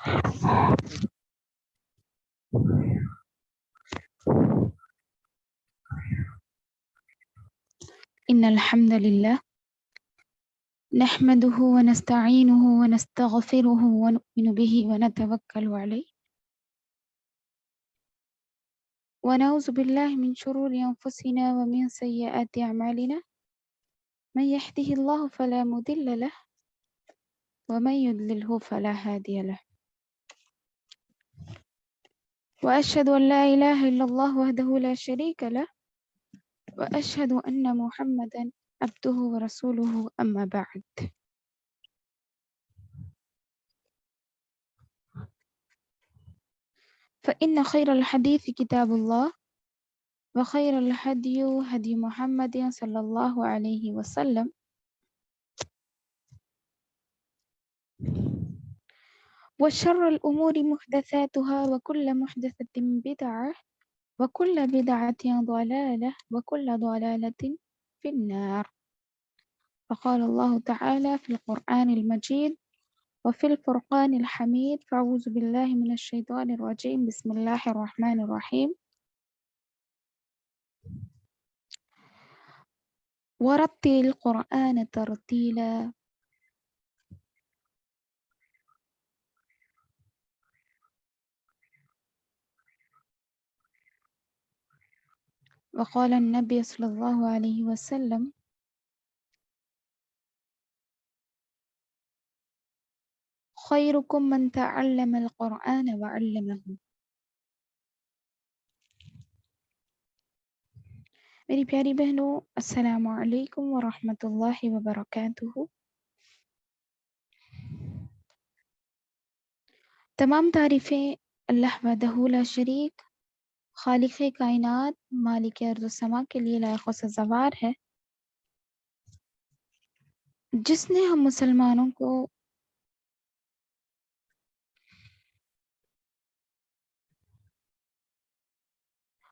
إن الحمد لله نحمده ونستعينه ونستغفره ونؤمن به ونتوكل عليه ونعوذ بالله من شرور أنفسنا ومن سيئات أعمالنا من يهده الله فلا مضل له ومن يضلله فلا هادي له وأشهد أن لا إله إلا الله وحده لا شريك له وأشهد أن محمدا عبده ورسوله أما بعد فإن خير الحديث كتاب الله وخير الهدي هدي محمد صلى الله عليه وسلم وشر الأمور محدثاتها وكل محدثة بدعة وكل بدعة ضلالة وكل ضلالة في النار. فقال الله تعالى في القرآن المجيد وفي الفرقان الحميد فأعوذ بالله من الشيطان الرجيم بسم الله الرحمن الرحيم ورتل القرآن ترتيلا. وقال النبي صلى الله عليه وسلم خيركم من تعلم القرآن وعلمه. میری پیاری بہنوں السلام علیکم ورحمۃ اللہ وبرکاتہ. تمام تعریفیں اللہ وحدہ لا شریک خالق کائنات مالک ارض و سما کے لیے لائق و سزاوار ہے، جس نے ہم مسلمانوں کو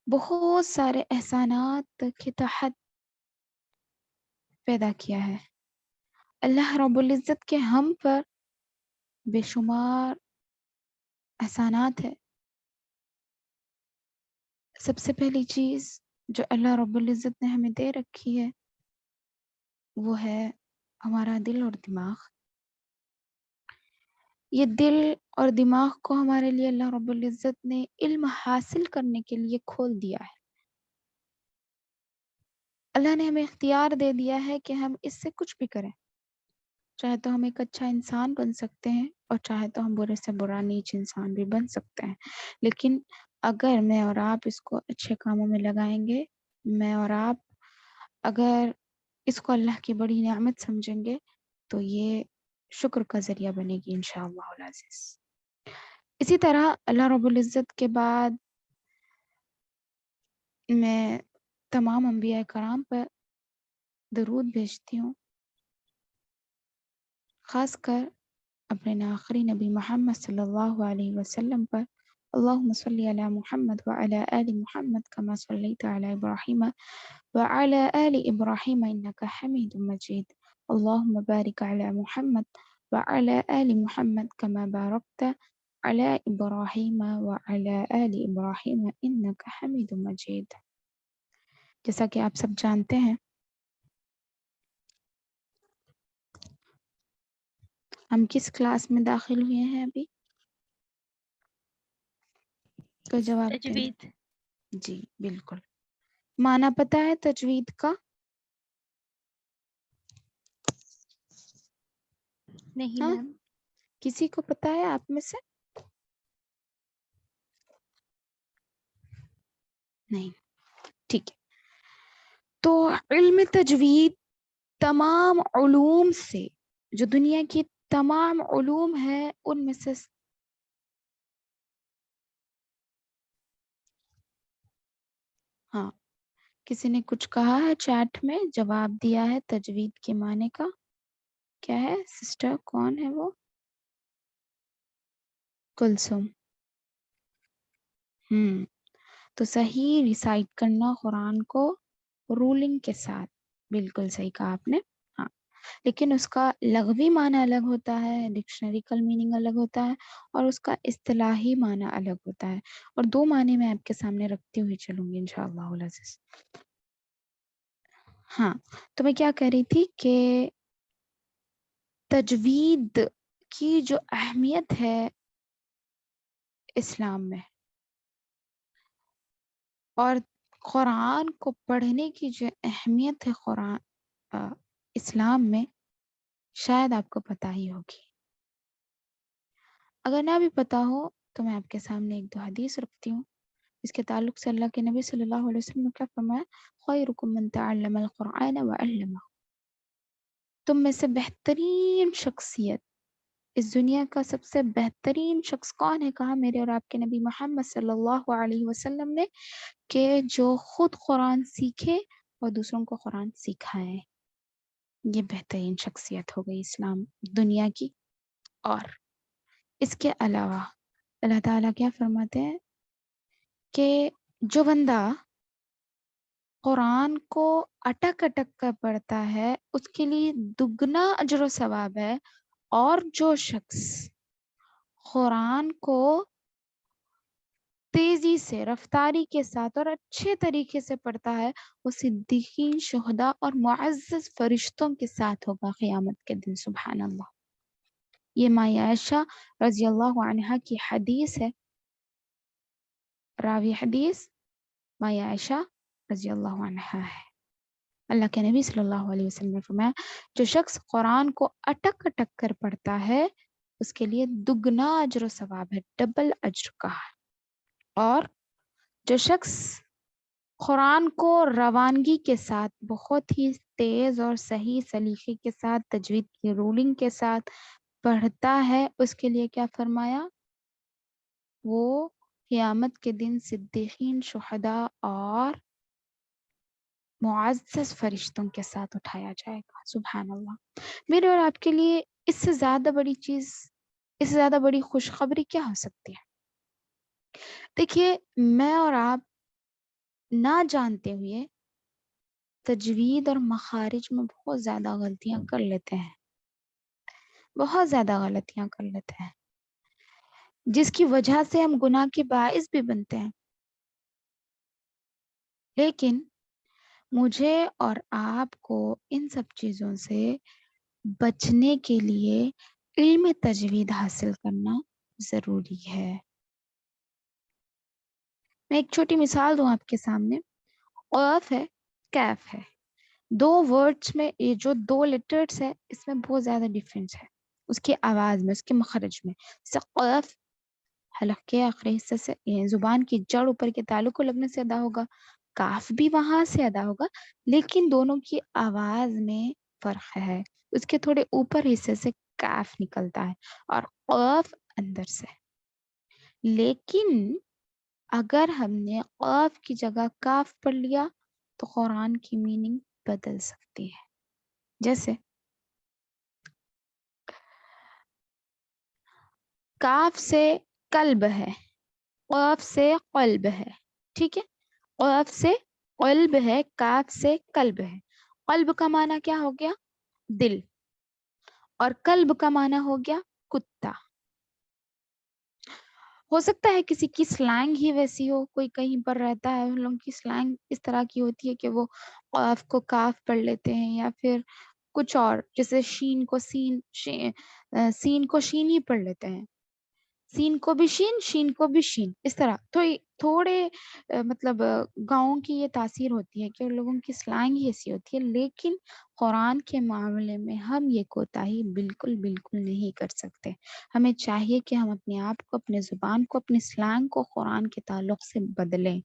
بہت سارے احسانات کے تحت پیدا کیا ہے. اللہ رب العزت کے ہم پر بے شمار احسانات ہے. سب سے پہلی چیز جو اللہ رب العزت نے ہمیں دے رکھی ہے وہ ہے ہمارا دل اور دماغ. یہ دل اور دماغ کو ہمارے لیے اللہ رب العزت نے علم حاصل کرنے کے لیے کھول دیا ہے. اللہ نے ہمیں اختیار دے دیا ہے کہ ہم اس سے کچھ بھی کریں. چاہے تو ہم ایک اچھا انسان بن سکتے ہیں اور چاہے تو ہم برے سے برا نیچ انسان بھی بن سکتے ہیں. لیکن اگر میں اور آپ اس کو اچھے کاموں میں لگائیں گے، میں اور آپ اگر اس کو اللہ کی بڑی نعمت سمجھیں گے تو یہ شکر کا ذریعہ بنے گی انشاءاللہ العزیز. اسی طرح اللہ رب العزت کے بعد میں تمام انبیاء کرام پر درود بھیجتی ہوں، خاص کر اپنے آخری نبی محمد صلی اللہ علیہ وسلم پر. اللہم صلی علی محمد وعلی آل محمد کما صلیت علی ابراہیم وعلی آل ابراہیم انک حمید مجید. اللہم بارک علی محمد وعلی آل محمد کما بارکت علی ابراہیم وعلی آل ابراہیم انک حمید مجید. جیسا کہ آپ سب جانتے ہیں ہم کس کلاس میں داخل ہوئے ہیں ابھی؟ کوئی جواب دے؟ تجوید. جی بالکل. معنی پتہ ہے تجوید کا؟ نہیں ہاں میم. کسی کو پتہ ہے آپ میں سے؟ نہیں، ٹھیک ہے. تو علم تجوید تمام علوم سے، جو دنیا کی تمام علوم ہیں ان میں سے ہاں کسی نے کچھ کہا ہے چیٹ میں، جواب دیا ہے تجوید کے معنی کا کیا ہے؟ سسٹر کون ہے وہ؟ کلثوم. تو صحیح ریسائٹ کرنا قرآن کو رولنگ کے ساتھ. بالکل صحیح کہا آپ نے. ہاں لیکن اس کا لغوی معنی الگ ہوتا ہے، ڈکشنریکل میننگ الگ ہوتا ہے، اور اس کا اصطلاحی معنی الگ ہوتا ہے، اور دو معنی میں آپ کے سامنے رکھتی ہوئی چلوں گی انشاءاللہ العزیز۔ ہاں، تو میں کیا کہہ رہی تھی کہ تجوید کی جو اہمیت ہے اسلام میں، اور قرآن کو پڑھنے کی جو اہمیت ہے قرآن اسلام میں، شاید آپ کو پتہ ہی ہوگی۔ اگر نہ بھی پتہ ہو تو میں آپ کے سامنے ایک دو حدیث رکھتی ہوں، اس کے تعلق سے اللہ کے نبی صلی اللہ علیہ وسلم نے کیا فرمایا؟ خیرکم من تعلم القرآن وعلمہ، تم میں سے بہترین شخصیت، اس دنیا کا سب سے بہترین شخص کون ہے؟ کہا میرے اور آپ کے نبی محمد صلی اللہ علیہ وسلم نے کہ جو خود قرآن سیکھے اور دوسروں کو قرآن سکھائے۔ یہ بہترین شخصیت ہو گئی اسلام دنیا کی۔ اور اس کے علاوہ اللہ تعالیٰ کیا فرماتے ہیں کہ جو بندہ قرآن کو اٹک اٹک کر پڑھتا ہے اس کے لیے دگنا اجر و ثواب ہے، اور جو شخص قرآن کو تیزی سے، رفتاری کے ساتھ اور اچھے طریقے سے پڑھتا ہے، وہ صدیقین، شہداء اور معزز فرشتوں کے ساتھ ہوگا قیامت کے دن۔ سبحان اللہ۔ یہ ماں عائشہ رضی اللہ عنہا کی حدیث ہے، راوی حدیث ماں عائشہ رضی اللہ عنہا ہے۔ اللہ کے نبی صلی اللہ علیہ وسلم نے فرمایا جو شخص قرآن کو اٹک اٹک کر پڑھتا ہے اس کے لیے دگنا اجر و ثواب ہے، ڈبل اجر کا۔ اور جو شخص قرآن کو روانگی کے ساتھ، بہت ہی تیز اور صحیح سلیقے کے ساتھ، تجوید کی رولنگ کے ساتھ پڑھتا ہے، اس کے لیے کیا فرمایا؟ وہ قیامت کے دن صدیقین، شہداء اور معزز فرشتوں کے ساتھ اٹھایا جائے گا۔ سبحان اللہ۔ میرے اور آپ کے لیے اس سے زیادہ بڑی چیز، اس سے زیادہ بڑی خوشخبری کیا ہو سکتی ہے؟ دیکھیے، میں اور آپ نہ جانتے ہوئے تجوید اور مخارج میں بہت زیادہ غلطیاں کر لیتے ہیں، بہت زیادہ غلطیاں کر لیتے ہیں، جس کی وجہ سے ہم گناہ کے باعث بھی بنتے ہیں۔ لیکن مجھے اور آپ کو ان سب چیزوں سے بچنے کے لیے علم تجوید حاصل کرنا ضروری ہے۔ میں ایک چھوٹی مثال دوں آپ کے سامنے۔ قاف ہے، کیف ہے، دو ورڈس میں یہ جو دو لیٹرز ہے اس میں بہت زیادہ ڈیفرنس ہے، اس کی آواز میں، اس کے مخرج میں۔ جیسے قاف حلق کے آخری حصے سے، یعنی زبان کی جڑ اوپر کے تعلق کو لگنے سے ادا ہوگا، کاف بھی وہاں سے ادا ہوگا، لیکن دونوں کی آواز میں فرق ہے۔ اس کے تھوڑے اوپر حصے سے کاف نکلتا ہے اور قاف اندر سے۔ لیکن اگر ہم نے قاف کی جگہ کاف پڑھ لیا تو قرآن کی میننگ بدل سکتی ہے۔ جیسے کاف سے قلب ہے، قاف سے قلب ہے، ٹھیک ہے؟ قاف سے قلب ہے، کاف سے قلب ہے۔ قلب کا معنی کیا ہو گیا؟ دل، اور قلب کا معنی ہو گیا کتا۔ ہو سکتا ہے کسی کی سلانگ ہی ویسی ہو، کوئی کہیں پر رہتا ہے، ان لوگوں کی سلانگ اس طرح کی ہوتی ہے کہ وہ قاف کو کاف پڑھ لیتے ہیں، یا پھر کچھ اور، جیسے شین کو سین، سین کو شین ہی پڑھ لیتے ہیں، سین کو بھی شین، شین کو بھی شین، اس طرح تھوڑے مطلب گاؤں کی یہ تاثیر ہوتی ہے کہ ان لوگوں کی سلانگ ہی ایسی ہوتی ہے۔ لیکن قرآن کے معاملے میں ہم یہ کوتاہی بالکل بالکل نہیں کر سکتے۔ ہمیں چاہیے کہ ہم اپنے آپ کو، اپنے زبان کو، اپنی سلانگ کو قرآن کے تعلق سے بدلیں،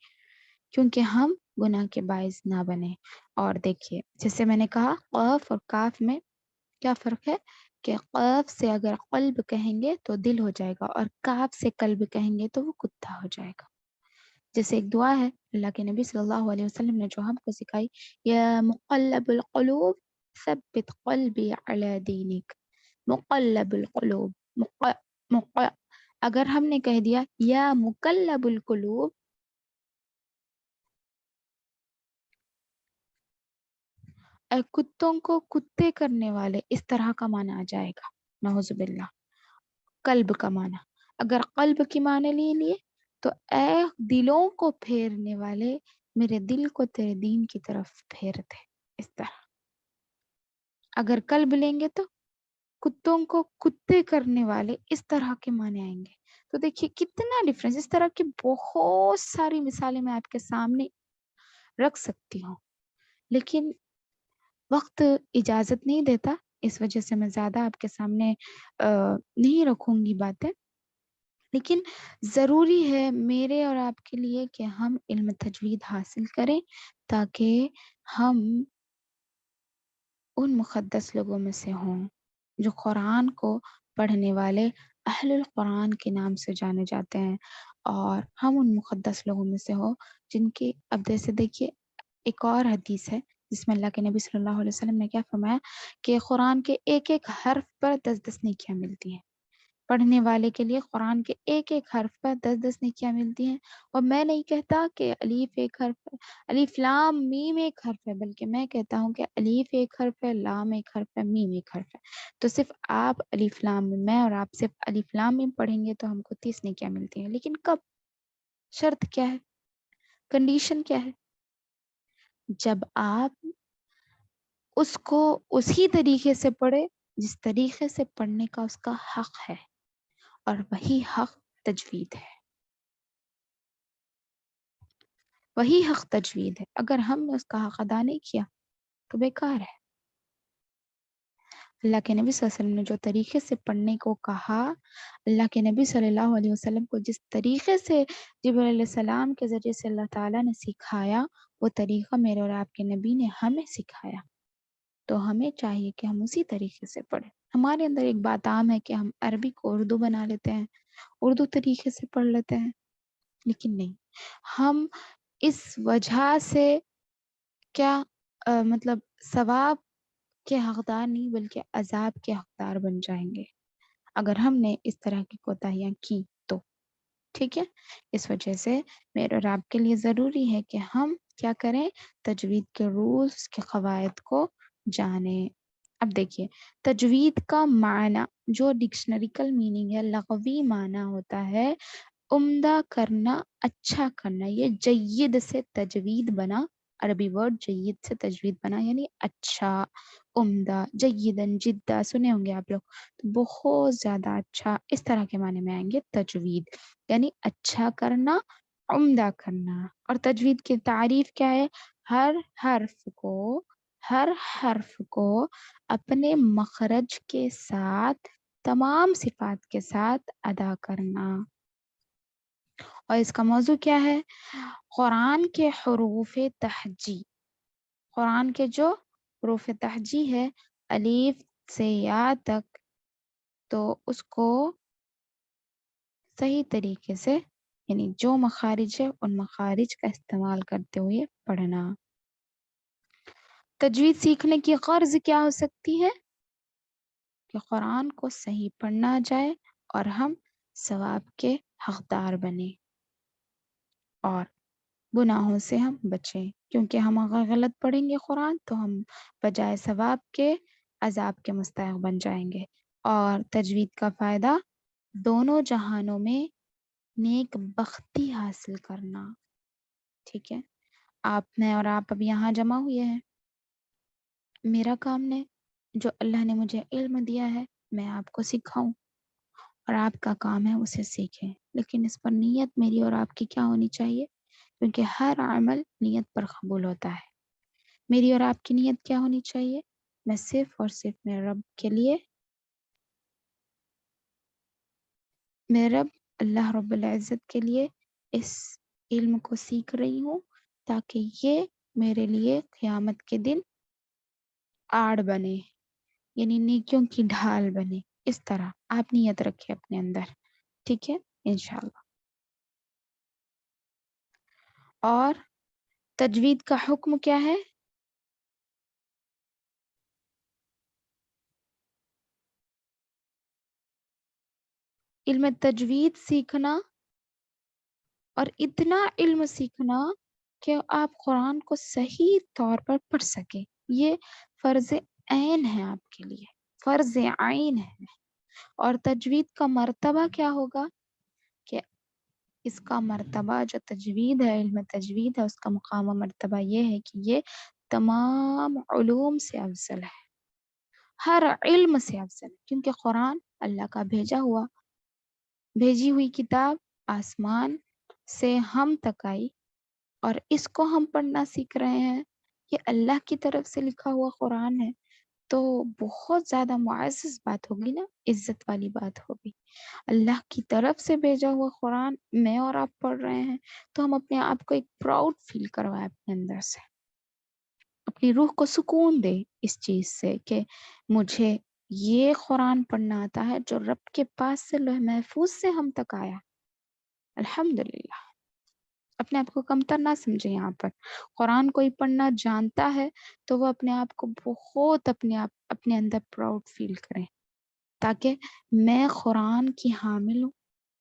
کیونکہ ہم گناہ کے باعث نہ بنیں۔ اور دیکھیے، جیسے میں نے کہا قاف اور کاف میں کیا فرق ہے، کہ قاف سے اگر قلب کہیں گے تو دل ہو جائے گا، اور کاف سے قلب کہیں گے تو وہ کتا ہو جائے گا۔ جیسے ایک دعا ہے اللہ کے نبی صلی اللہ علیہ وسلم نے جو ہم کو سکھائی، یا مقلب القلوب ثبت قلبی علی دینک۔ مقلب القلوب، اگر ہم نے کہہ دیا یا مقلب القلوب، کتوں کو کتے کرنے والے، اس طرح کا معنی آ جائے گا، نعوذ باللہ۔ قلب کا معنی، اگر قلب کی معنی لیے تو اے دلوں کو پھیرنے والے، میرے دل کو تیرے دین کی طرف پھیر دے، اس طرح۔ اگر قلب لیں گے تو کتوں کو کتے کرنے والے، اس طرح کے معنی آئیں گے۔ تو دیکھیے کتنا ڈفرنس، اس طرح کی بہت ساری مثالیں میں آپ کے سامنے رکھ سکتی ہوں، لیکن وقت اجازت نہیں دیتا، اس وجہ سے میں زیادہ آپ کے سامنے نہیں رکھوں گی باتیں، لیکن ضروری ہے میرے اور آپ کے لیے کہ ہم علم تجوید حاصل کریں، تاکہ ہم ان مقدس لوگوں میں سے ہوں جو قرآن کو پڑھنے والے اہل القرآن کے نام سے جانے جاتے ہیں، اور ہم ان مقدس لوگوں میں سے ہوں جن کی، اب جیسے دیکھیے ایک اور حدیث ہے جس میں اللہ کے نبی صلی اللہ علیہ وسلم نے کیا فرمایا کہ قرآن کے ایک ایک حرف پر 10 نیکیاں ملتی ہیں، پڑھنے والے کے لیے قرآن کے ایک ایک حرف پر 10 نیکیاں ملتی ہیں۔ اور میں نہیں کہتا کہ الف ایک حرف ہے، الف لام میم ایک حرف ہے، بلکہ میں کہتا ہوں کہ الف ایک حرف ہے، لام ایک حرف ہے، میم ایک حرف ہے۔ تو صرف آپ الف لام میم، میں اور آپ صرف الف لام میم پڑھیں گے تو ہم کو 30 نیکیاں ملتی ہیں، لیکن کب؟ شرط کیا ہے؟ کنڈیشن کیا ہے؟ جب آپ اس کو اسی طریقے سے پڑھے جس طریقے سے پڑھنے کا اس کا حق ہے، اور وہی حق تجوید ہے، وہی حق تجوید ہے۔ اگر ہم نے اس کا حق ادا نہیں کیا تو بیکار ہے۔ اللہ کے نبی صلی اللہ علیہ وسلم نے جو طریقے سے پڑھنے کو کہا، اللہ کے نبی صلی اللہ علیہ وسلم کو جس طریقے سے جبرائیل علیہ السلام کے ذریعے سے اللہ تعالیٰ نے سکھایا، وہ طریقہ میرے اور آپ کے نبی نے ہمیں سکھایا، تو ہمیں چاہیے کہ ہم اسی طریقے سے پڑھیں۔ ہمارے اندر ایک بات عام ہے کہ ہم عربی کو اردو بنا لیتے ہیں، اردو طریقے سے پڑھ لیتے ہیں، لیکن نہیں، ہم اس وجہ سے کیا مطلب ثواب کے حقدار نہیں بلکہ عذاب کے حقدار بن جائیں گے اگر ہم نے اس طرح کی کوتاہیاں کی تو، ٹھیک ہے۔ اس وجہ سے میرے اور آپ کے لیے ضروری ہے کہ ہم کیا کریں، تجوید کے رولز کے قواعد کو جانیں۔ اب دیکھیے تجوید کا معنی جو ڈکشنریکل میننگ ہے، لغوی معنی ہوتا ہے عمدہ کرنا، اچھا کرنا۔ یہ جید سے تجوید بنا، عربی ورڈ جید سے تجوید بنا، یعنی اچھا، عمدہ، جیدن، جدہ سنے ہوں گے آپ لوگ، تو بہت زیادہ اچھا، اس طرح کے معنی میں آئیں گے تجوید، یعنی اچھا کرنا، عمدہ کرنا۔ اور تجوید کی تعریف کیا ہے؟ ہر حرف کو، ہر حرف کو اپنے مخرج کے ساتھ، تمام صفات کے ساتھ ادا کرنا۔ اور اس کا موضوع کیا ہے؟ قرآن کے حروف تہجی، قرآن کے جو حروف تہجی ہے الف سے یا تک، تو اس کو صحیح طریقے سے، یعنی جو مخارج ہے ان مخارج کا استعمال کرتے ہوئے پڑھنا۔ تجوید سیکھنے کی غرض کیا ہو سکتی ہے؟ کہ قرآن کو صحیح پڑھنا جائے اور ہم ثواب کے حقدار بنیں، اور گناہوں سے ہم بچیں، کیونکہ ہم اگر غلط پڑھیں گے قرآن تو ہم بجائے ثواب کے عذاب کے مستحق بن جائیں گے۔ اور تجوید کا فائدہ دونوں جہانوں میں نیک بختی حاصل کرنا، ٹھیک ہے۔ آپ میں اور آپ اب یہاں جمع ہوئے ہیں، میرا کام نے جو اللہ نے مجھے علم دیا ہے میں آپ کو سکھاؤں، اور آپ کا کام ہے اسے سیکھیں، لیکن اس پر نیت میری اور آپ کی کیا ہونی چاہیے؟ کیونکہ ہر عمل نیت پر قبول ہوتا ہے۔ میری اور آپ کی نیت کیا ہونی چاہیے؟ میں صرف اور صرف میرے رب کے لیے، میرے رب اللہ رب العزت کے لیے اس علم کو سیکھ رہی ہوں، تاکہ یہ میرے لیے قیامت کے دن آڑ بنے، یعنی نیکیوں کی ڈھال بنے۔ اس طرح آپ نیت رکھیں اپنے اندر، ٹھیک ہے، انشاءاللہ۔ اور تجوید کا حکم کیا ہے؟ علم تجوید سیکھنا، اور اتنا علم سیکھنا کہ آپ قرآن کو صحیح طور پر پڑھ سکیں، یہ فرض عین ہے آپ کے لیے، فرض عین ہے. اور تجوید کا مرتبہ کیا ہوگا کہ اس کا مرتبہ جو تجوید ہے، علم تجوید ہے، اس کا مقام و مرتبہ یہ ہے کہ یہ تمام علوم سے افضل ہے، ہر علم سے افضل ہے، کیونکہ قرآن اللہ کا بھیجی ہوئی کتاب آسمان سے ہم تک آئی، اور اس کو ہم پڑھنا سیکھ رہے ہیں. یہ اللہ کی طرف سے لکھا ہوا قرآن ہے، تو بہت زیادہ معزز بات ہوگی نا، عزت والی بات ہوگی. اللہ کی طرف سے بھیجا ہوا قرآن میں اور آپ پڑھ رہے ہیں، تو ہم اپنے آپ کو ایک پراؤڈ فیل کروائے اپنے اندر سے، اپنی روح کو سکون دے اس چیز سے کہ مجھے یہ قرآن پڑھنا آتا ہے جو رب کے پاس سے لوح محفوظ سے ہم تک آیا. الحمدللہ. اپنے آپ کو کمتر نہ سمجھے. یہاں پر قرآن کوئی پڑھنا جانتا ہے تو وہ اپنے آپ کو بہت اپنے اندر پراؤڈ فیل کرے، تاکہ میں قرآن کی حامل ہوں.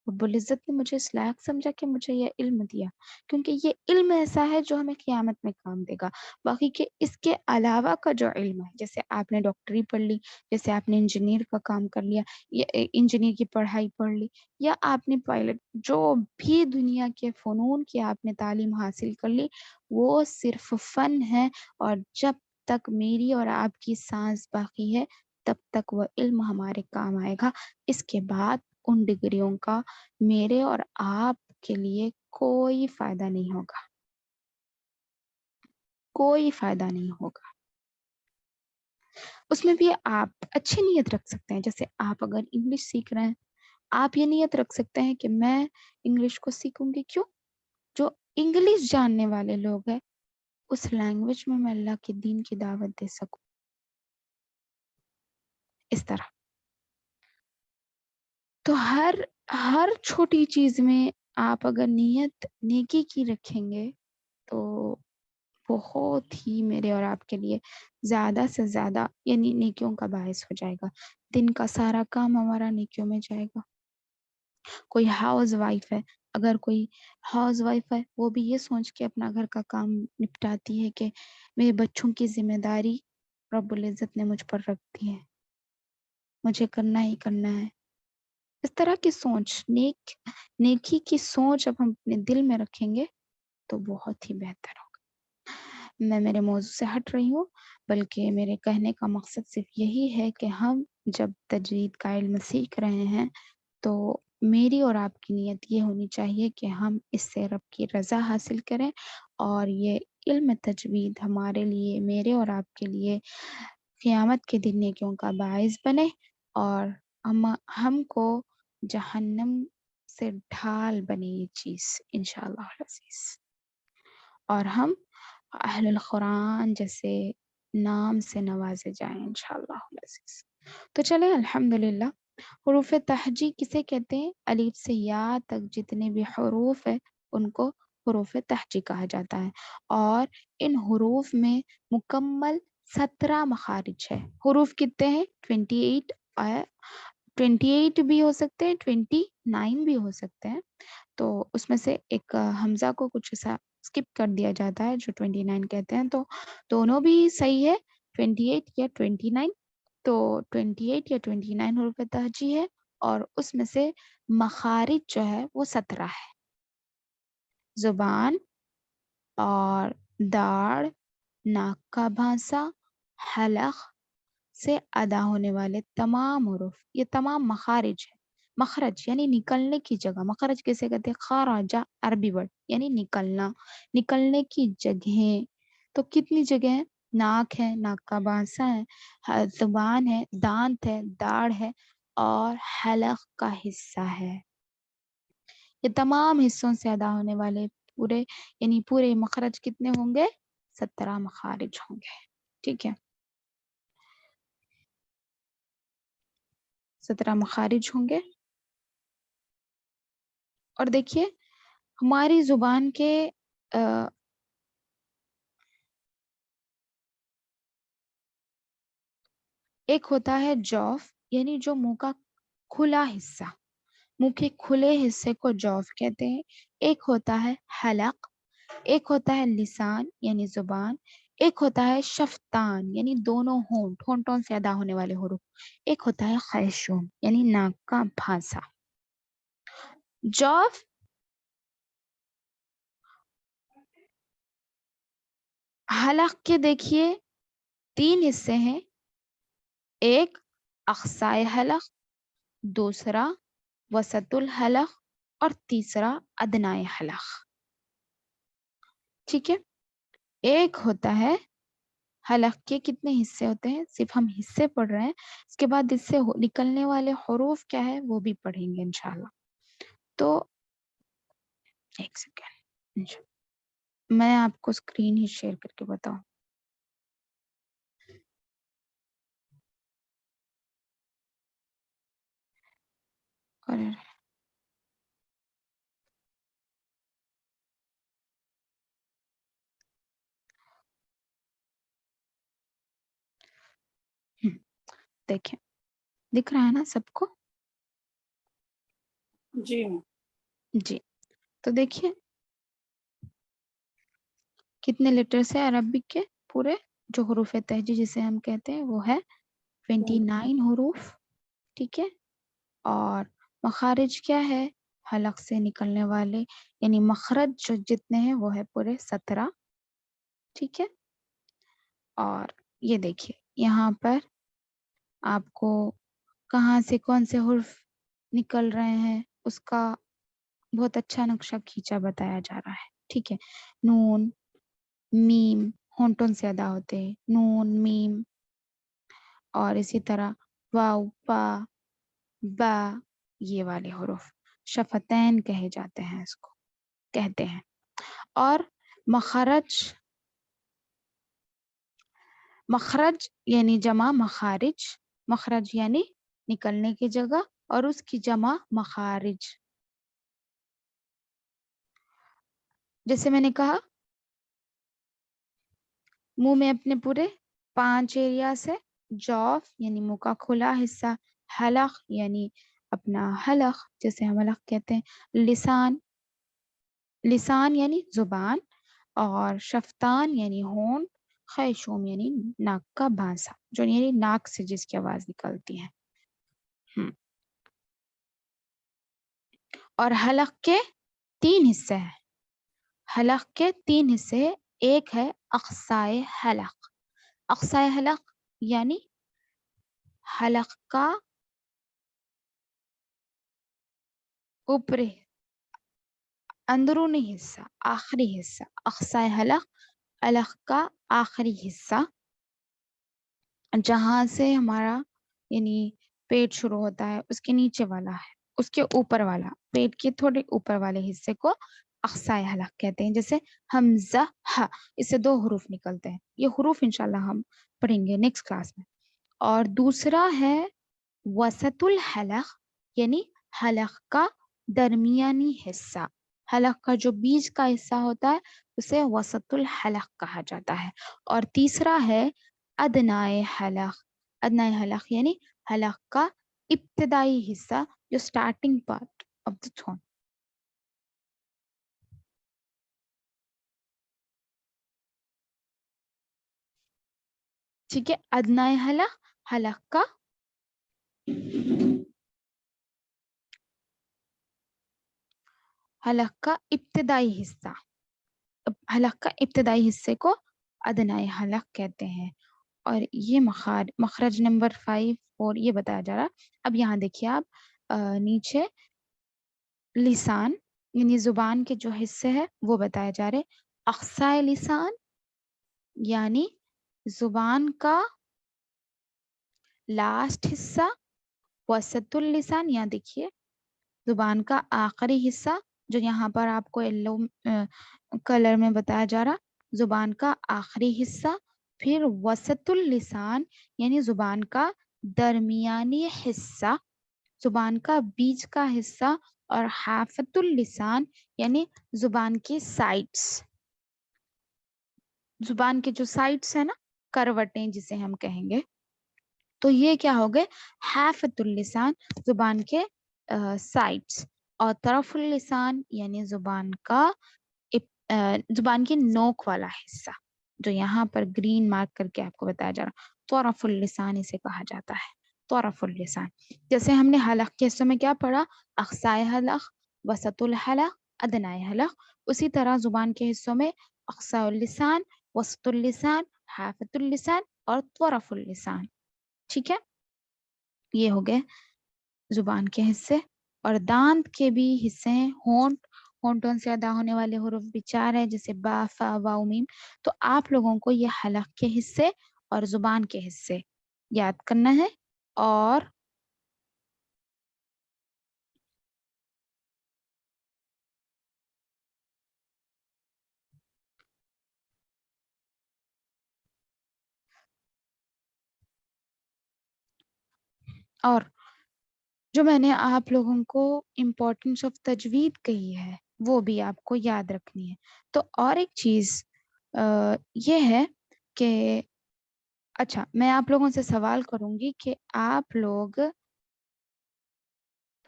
رب العزت نے مجھے اس لائق سمجھا کہ مجھے یہ علم دیا، کیونکہ یہ علم ایسا ہے جو ہمیں قیامت میں کام دے گا. باقی کہ اس کے علاوہ کا جو علم ہے، جیسے آپ نے ڈاکٹری پڑھ لی، جیسے آپ نے انجینئر کا کام کر لیا، یا انجینئر کی پڑھائی پڑھ لی، یا آپ نے پائلٹ، جو بھی دنیا کے فنون کی آپ نے تعلیم حاصل کر لی، وہ صرف فن ہے. اور جب تک میری اور آپ کی سانس باقی ہے تب تک وہ علم ہمارے کام آئے گا. اس کے بعد ان ڈگریوں کا میرے اور آپ کے لیے کوئی فائدہ نہیں ہوگا، کوئی فائدہ نہیں ہوگا. اس میں بھی آپ اچھی نیت رکھ سکتے ہیں. جیسے آپ اگر انگلش سیکھ رہے ہیں، آپ یہ نیت رکھ سکتے ہیں کہ میں انگلش کو سیکھوں گی. کیوں؟ جو انگلش جاننے والے لوگ ہیں، اس لینگویج میں میں اللہ کے دین کی دعوت دے سکوں. اس طرح تو ہر چھوٹی چیز میں آپ اگر نیت نیکی کی رکھیں گے تو بہت ہی میرے اور آپ کے لیے زیادہ سے زیادہ یعنی نیکیوں کا باعث ہو جائے گا. دن کا سارا کام ہمارا نیکیوں میں جائے گا. کوئی ہاؤس وائف ہے، اگر کوئی ہاؤس وائف ہے، وہ بھی یہ سوچ کے اپنا گھر کا کام نپٹاتی ہے کہ میرے بچوں کی ذمہ داری رب العزت نے مجھ پر رکھ دی ہے، مجھے کرنا ہی کرنا ہے. اس طرح کی سوچ، نیکی کی سوچ اب ہم اپنے دل میں رکھیں گے تو بہت ہی بہتر ہوگا. میں میرے موضوع سے ہٹ رہی ہوں، بلکہ میرے کہنے کا مقصد صرف یہی ہے کہ ہم جب تجوید کا علم سیکھ رہے ہیں تو میری اور آپ کی نیت یہ ہونی چاہیے کہ ہم اس سے رب کی رضا حاصل کریں، اور یہ علم تجوید ہمارے لیے، میرے اور آپ کے لیے قیامت کے دن نیکیوں کا باعث بنے، اور ہم کو جہنم سے ڈھال بنے یہ چیز انشاءاللہ العزیز، اور ہم اہل القرآن جیسے نام سے نوازے جائیں انشاءاللہ العزیز. تو چلیں الحمدللہ. حروف تہجی کسے کہتے ہیں؟ الف سے یا تک جتنے بھی حروف ہیں ان کو حروف تہجی کہا جاتا ہے. اور ان حروف میں مکمل 17 مخارج ہے. حروف کتنے ہیں؟ 28. 28 بھی ہو سکتے ہیں، 29 بھی ہو سکتے ہیں. تو اس میں سے ایک حمزہ کو کچھ ایسا اسکپ کر دیا جاتا ہے جو 29 کہتے ہیں. تو دونوں بھی صحیح ہے، 28 یا 29. تو 28 یا 29 حروف تہجی ہے، اور اس میں سے مخارج جو ہے وہ 17 ہے. زبان اور داڑ، ناک کا بھانسا، حلق سے ادا ہونے والے تمام حروف، یہ تمام مخارج ہے. مخرج یعنی نکلنے کی جگہ. مخرج کیسے کہتے ہیں؟ خارجہ عربی ورڈ یعنی نکلنا، نکلنے کی جگہیں. تو کتنی جگہ ہیں؟ ناک ہے، ناک کا بانسا ہے، زبان ہے، دانت ہے، داڑ ہے، اور حلق کا حصہ ہے. یہ تمام حصوں سے ادا ہونے والے پورے مخرج کتنے ہوں گے؟ 17 مخارج ہوں گے. ٹھیک ہے، 17 مخارج ہوں گے. اور دیکھیے ہماری زبان کے ایک ہوتا ہے جوف، یعنی جو منہ کا کھلا حصہ، منہ کے کھلے حصے کو جوف کہتے ہیں. ایک ہوتا ہے حلق، ایک ہوتا ہے لسان یعنی زبان، ایک ہوتا ہے شفتان یعنی دونوں ہونٹ، ہونٹوں سے ادا ہونے والے حروف. ایک ہوتا ہے خیشوم یعنی ناک کا بھانسا. جوف حلق کے دیکھیے 3 حصے ہیں. ایک اقصائے حلق، دوسرا وسط الحلق اور تیسرا ادنائے حلق. ٹھیک ہے. ایک ہوتا ہے حلق کے کتنے حصے ہوتے ہیں، صرف ہم حصے پڑھ رہے ہیں، اس کے بعد اس سے نکلنے والے حروف کیا ہے وہ بھی پڑھیں گے انشاءاللہ. تو ایک سیکنڈ میں آپ کو اسکرین ہی شیئر کر کے بتاؤں. اور دیکھیں دکھ رہا ہے نا سب کو؟ جی جی. تو دیکھیے کتنے لیٹرز ہیں عربک کے پورے، جو حروف تہجی جسے ہم کہتے ہیں وہ ہے 29 حروف. ٹھیک ہے. اور مخارج کیا ہے، حلق سے نکلنے والے یعنی مخرج جو جتنے ہیں وہ ہے پورے 17. ٹھیک ہے. اور یہ دیکھیے یہاں پر آپ کو کہاں سے کون سے حرف نکل رہے ہیں اس کا بہت اچھا نقشہ کھینچا بتایا جا رہا ہے. ٹھیک ہے. نون میم ہونٹوں سے ادا ہوتے ہیں، نون میم. اور اسی طرح واو پا با، یہ والے حروف شفتین کہے جاتے ہیں، اس کو کہتے ہیں. اور مخرج یعنی جمع مخارج، مخرج یعنی نکلنے کی جگہ اور اس کی جمع مخارج. جیسے میں نے کہا منہ میں اپنے پورے 5 ایریا سے، جوف یعنی منہ کا کھلا حصہ، حلق یعنی اپنا حلق جیسے ہم حلق کہتے ہیں، لسان یعنی زبان، اور شفتان یعنی ہونٹ، خیشوم یعنی ناک کا بھانسا، جو یعنی ناک سے جس کی آواز نکلتی ہے. اور حلق کے 3 حصے ہیں. حلق کے 3 حصے، ایک ہے اقصائے حلق. اقصائے حلق یعنی حلق کا اوپری اندرونی حصہ، آخری حصہ. اقصائے حلق حلق کا آخری حصہ، جہاں سے ہمارا یعنی پیٹ شروع ہوتا ہے اس کے نیچے والا ہے، اس کے اوپر والا، پیٹ کے تھوڑے اوپر والے حصے کو اقصائے حلق کہتے ہیں. جیسے حمزہ ہ، اس سے 2 حروف نکلتے ہیں. یہ حروف انشاءاللہ ہم پڑھیں گے نیکسٹ کلاس میں. اور دوسرا ہے وسط الحلق یعنی حلق کا درمیانی حصہ. حلق کا جو بیچ کا حصہ ہوتا ہے اسے وسط الحلق کہا جاتا ہے. اور تیسرا ہے ادنائے حلق. ادنائے حلق یعنی حلق کا ابتدائی حصہ، جو starting part of the tone. ٹھیک ہے. ادنائے حلق حلق کا ابتدائی حصہ، حلق کا ابتدائی حصے کو ادنائے حلق کہتے ہیں. اور یہ مخرج نمبر 5 اور یہ بتایا جا رہا. اب یہاں دیکھیے آپ نیچے لسان یعنی زبان کے جو حصے ہیں وہ بتائے جا رہے. اقصائے لسان یعنی زبان کا لاسٹ حصہ، وسط اللسان یہاں دیکھیے زبان کا آخری حصہ، جو یہاں پر آپ کو یلو کلر میں بتایا جا رہا، زبان کا آخری حصہ. پھر وسط اللسان یعنی زبان کا درمیانی حصہ، زبان کا بیچ کا حصہ. اور حافت اللسان یعنی زبان کی سائڈس، زبان کے جو سائڈس ہیں نا، کروٹیں جسے ہم کہیں گے. تو یہ کیا ہو گئے، حافت اللسان زبان کے سائڈس. اور طرف اللسان یعنی زبان کی نوک والا حصہ. جو یہاں پر گرین مارک کر کے آپ کو بتایا جا رہا، طرف اللسان اسے کہا جاتا ہے، طرف اللسان. جیسے ہم نے حلق کے حصوں میں کیا پڑھا، اقصائے حلق، وسط الحلق، ادنائے حلق، اسی طرح زبان کے حصوں میں اقصاء اللسان، وسط اللسان، حافظ اللسان اور طرف اللسان. ٹھیک ہے، یہ ہو گئے زبان کے حصے. اور دانت کے بھی حصے ہیں، ہونٹ، ہونٹوں سے ادا ہونے والے حروف بھی 4 ہے، جیسے با، فا، واو، میم. تو آپ لوگوں کو یہ حلق کے حصے اور زبان کے حصے یاد کرنا ہے. اور جو میں نے آپ لوگوں کو امپورٹنس آف تجوید کہی ہے وہ بھی آپ کو یاد رکھنی ہے. تو اور ایک چیز یہ ہے کہ اچھا، میں آپ لوگوں سے سوال کروں گی کہ آپ لوگ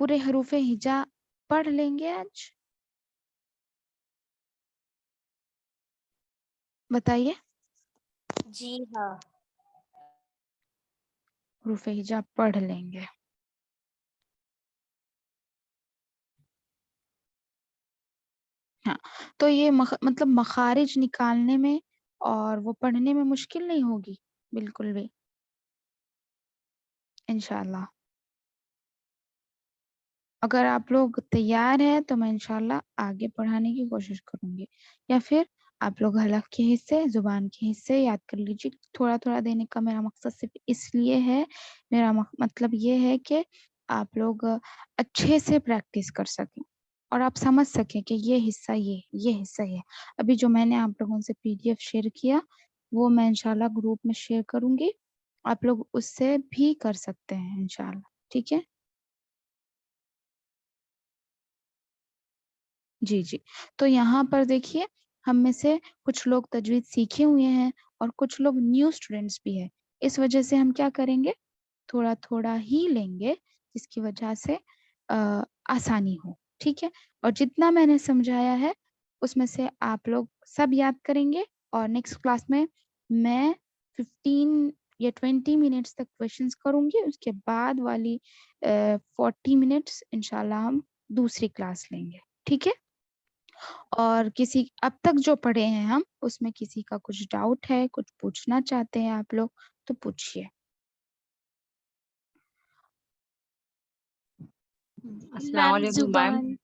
پورے حروف ہجا پڑھ لیں گے آج؟ بتائیے. جی ہاں. حروف ہجا پڑھ لیں گے. ہاں، تو یہ مطلب مخارج نکالنے میں اور وہ پڑھنے میں مشکل نہیں ہوگی بالکل بھی انشاءاللہ. اگر آپ لوگ تیار ہیں تو میں انشاءاللہ آگے پڑھانے کی کوشش کروں گی، یا پھر آپ لوگ حلق کے حصے، زبان کے حصے یاد کر لیجیے. تھوڑا تھوڑا دینے کا میرا مقصد صرف اس لیے ہے، میرا مطلب یہ ہے کہ آپ لوگ اچھے سے پریکٹس کر سکیں اور آپ سمجھ سکیں کہ یہ حصہ یہ حصہ یہ. ابھی جو میں نے آپ لوگوں سے PDF شیئر کیا وہ میں انشاءاللہ گروپ میں شیئر کروں گی، آپ لوگ اس سے بھی کر سکتے ہیں انشاءاللہ. ٹھیک ہے جی. تو یہاں پر دیکھیے، ہم میں سے کچھ لوگ تجوید سیکھے ہوئے ہیں اور کچھ لوگ نیو اسٹوڈینٹس بھی ہیں. اس وجہ سے ہم کیا کریں گے، تھوڑا تھوڑا ہی لیں گے جس کی وجہ سے آسانی ہو. ٹھیک ہے، اور جتنا میں نے سمجھایا ہے اس میں سے آپ لوگ سب یاد کریں گے، اور نیکسٹ کلاس میں 15 یا 20 منٹس تک کویشچنس کروں گی. اس کے بعد والی 40 منٹس انشاءاللہ ہم دوسری کلاس لیں گے. ٹھیک ہے، اور کسی اب تک جو پڑھے ہیں ہم اس میں کسی کا کچھ ڈاؤٹ ہے، کچھ پوچھنا چاہتے ہیں آپ لوگ تو پوچھیے. السلام علیکم میم.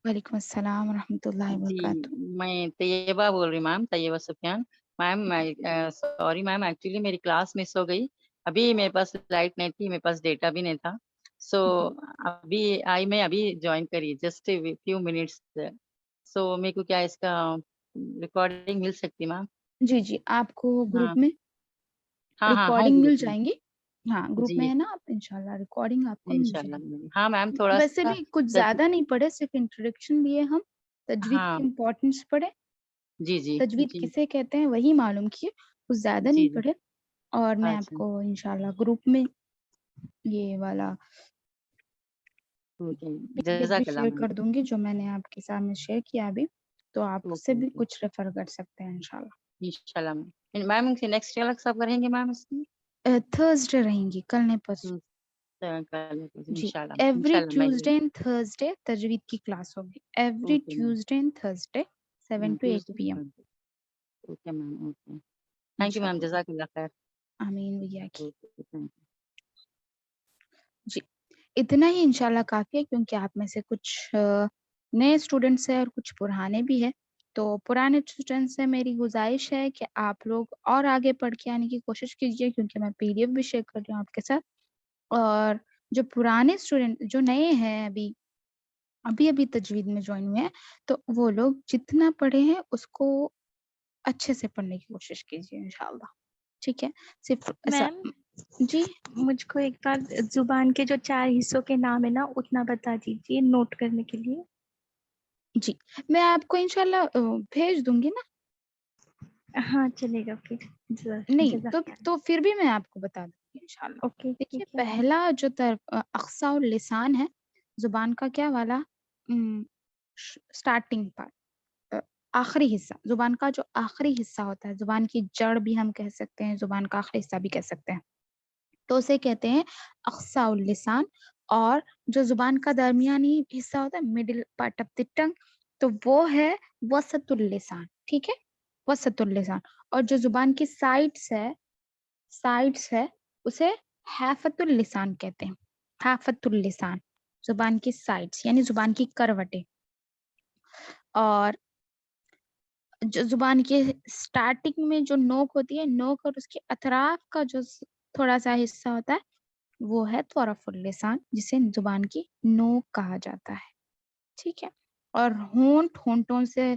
وعلیکم السلام ورحمۃ اللہ جی وبرکاتہ. میں طیبہ بول رہی میم، طیبہ سفیان. میم سوری میم، ایکچولی میری کلاس مس ہو گئی. ابھی میرے پاس لائٹ نہیں تھی، میرے پاس ڈیٹا بھی نہیں تھا. سو ابھی میں جوائن کری جسٹ فیو منٹس. سو میرے کو کیا اس کا ریکارڈنگ مل سکتی میم؟ جی آپ کو ہاں گروپ میں ہاں ہے ریکارڈنگ مل گروپ میں. جائیں گی. ہاں گروپ میں جی ہے نا، آپ انشاءاللہ ریکارڈنگ آپ کو مل انشاء جائے اللہ. ہاں میم گی. تھوڑا ویسے سا بھی کچھ زیادہ نہیں پڑھے، صرف انٹروڈکشن دیے ہم، تجوید ہاں کی امپورٹنس پڑھے، جی تجوید جی کسے کہتے ہیں وہی معلوم کیے، کچھ زیادہ جی نہیں پڑھے. اور میں آپ اچھا کو انشاءاللہ گروپ میں یہ والا PDF بھی جزاک اللہ شیئر میم. کر دوں گی جو میں نے آپ کے سامنے شیئر کیا ابھی، تو آپ اس سے اوکے بھی اوکے کچھ ریفر کر سکتے ہیں انشاءاللہ. انشاء اللہ میم. میم نیکسٹ کلاس کب کریں گے میم اس کی؟ تھرسڈے رہیں گی، کل نہیں پرسوں. جی، انشاء ایوری اللہ میں. ٹیوزڈے اینڈ تھرسڈے تجوید کی کلاس ہوگی، every okay ma'am. Tuesday and Thursday 7 to 8 PM okay ma'am. Okay thank you ma'am. انشاءاللہ. جزاک اللہ خیر. آمین ویا کی. Okay thank you. جی اتنا ہی انشاءاللہ کافی ہے، کیونکہ آپ میں سے کچھ نئے اسٹوڈنٹس ہیں اور کچھ پرانے بھی ہیں. تو پرانے اسٹوڈنٹ سے میری گزارش ہے کہ آپ لوگ اور آگے پڑھ کے آنے کی کوشش کیجیے، کیونکہ میں PDF بھی شیئر کر رہی ہوں آپ کے ساتھ. اور جو پرانے اسٹوڈنٹ جو نئے ہیں ابھی تجوید میں جوائن ہوئے ہیں، تو وہ لوگ جتنا پڑھے ہیں اس کو اچھے سے پڑھنے کی کوشش کیجیے انشاءاللہ. ٹھیک ہے، صرف ایسا. میم جی مجھ کو ایک بار زبان کے جو 4 حصوں کے نام ہے نا اتنا بتا دیجیے نوٹ کرنے کے لیے. جی میں آپ کو انشاءاللہ بھیج دوں گی نا. ہاں چلے گا پھر. نہیں جزاک اللہ. تو پھر بھی میں آپ کو بتا دوں گی انشاءاللہ. اوکے دیکھیے ٹھیک ہے میم. پہلا جو اقصاء اللسان ہے زبان کا، کیا والا اسٹارٹنگ پارٹ، آخری حصہ، زبان کا جو آخری حصہ ہوتا ہے، زبان کی جڑ بھی ہم کہہ سکتے ہیں، زبان کا آخری حصہ بھی کہہ سکتے ہیں، تو اسے کہتے ہیں اقصا اللسان. اور جو زبان کا درمیانی حصہ ہوتا ہے، مڈل پارٹ آف دی ٹنگ، تو وہ ہے وسط اللسان. ٹھیک ہے، وسط اللسان. اور جو زبان کی سائڈس ہے اسے حافت اللسان کہتے ہیں. حافت اللسان، زبان کی سائڈس یعنی زبان کی کروٹیں. اور جو زبان کی سٹارٹنگ میں جو نوک ہوتی ہے، نوک اور اس کے اطراف کا جو تھوڑا سا حصہ ہوتا ہے وہ ہے طرف اللسان، جسے زبان کی نوک کہا جاتا ہے. ٹھیک ہے. اور ہونٹوں سے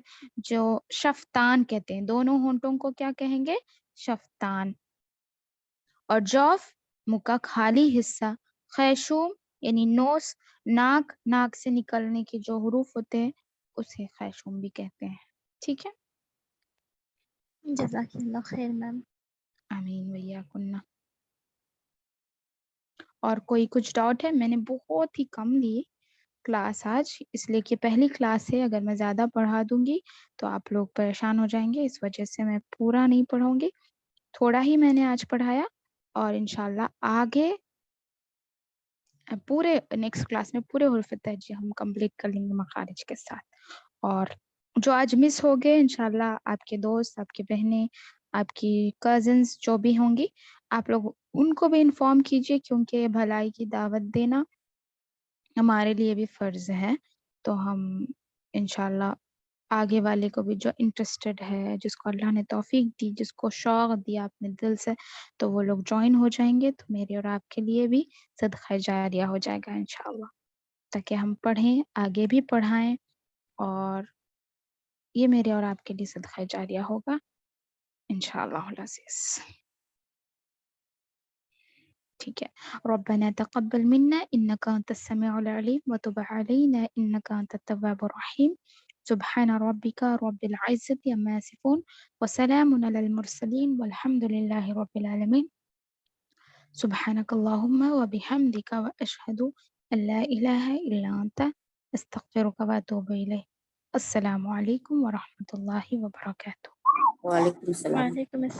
جو شفتان کہتے ہیں، دونوں ہونٹوں کو کیا کہیں گے؟ شفتان. اور جوف منہ کا خالی حصہ، خیشوم یعنی نوس، ناک سے نکلنے کے جو حروف ہوتے ہیں اسے خیشوم بھی کہتے ہیں. ٹھیک ہے. جزاک اللہ خیر میم. آمین ویا کنہ. اور کوئی کچھ ڈاؤٹ ہے؟ میں نے بہت ہی کم لی کلاس آج، اس لیے کہ پہلی کلاس ہے. اگر میں زیادہ پڑھا دوں گی تو آپ لوگ پریشان ہو جائیں گے، اس وجہ سے میں پورا نہیں پڑھوں گی. تھوڑا ہی میں نے آج پڑھایا، اور انشاءاللہ آگے پورے نیکسٹ کلاس میں پورے حروف تہجی ہم کمپلیٹ کر لیں گے مخارج کے ساتھ. اور جو آج مس ہو گئے، انشاءاللہ آپ کے دوست، آپ کی بہنیں، آپ کی کزنس جو بھی ہوں گی، آپ لوگ ان کو بھی انفارم کیجیے، کیونکہ بھلائی کی دعوت دینا ہمارے لیے بھی فرض ہے. تو ہم انشاءاللہ آگے والے کو بھی جو انٹرسٹڈ ہے، جس کو اللہ نے توفیق دی، جس کو شوق دیا اپنے دل سے، تو وہ لوگ جوائن ہو جائیں گے. تو میرے اور آپ کے لیے بھی صدقہ جاریہ ہو جائے گا انشاءاللہ، تاکہ ہم پڑھیں، آگے بھی پڑھائیں، اور یہ میرے اور آپ کے لیے صدقہ جاریہ ہوگا انشاءاللہ العزیز. ٹھیک ہے. ربنا تقبل منا انك انت السميع العليم وتب علينا انك انت التواب الرحيم. سبحان ربك رب العزة عما يصفون وسلام على المرسلين والحمد لله رب العالمين. سبحانك اللهم وبحمدك واشهد ان لا اله الا انت استغفرك واتوب اليك. السلام علیکم ورحمۃ اللہ وبرکاتہ. وعلیکم السلام. وعلیکم السلام.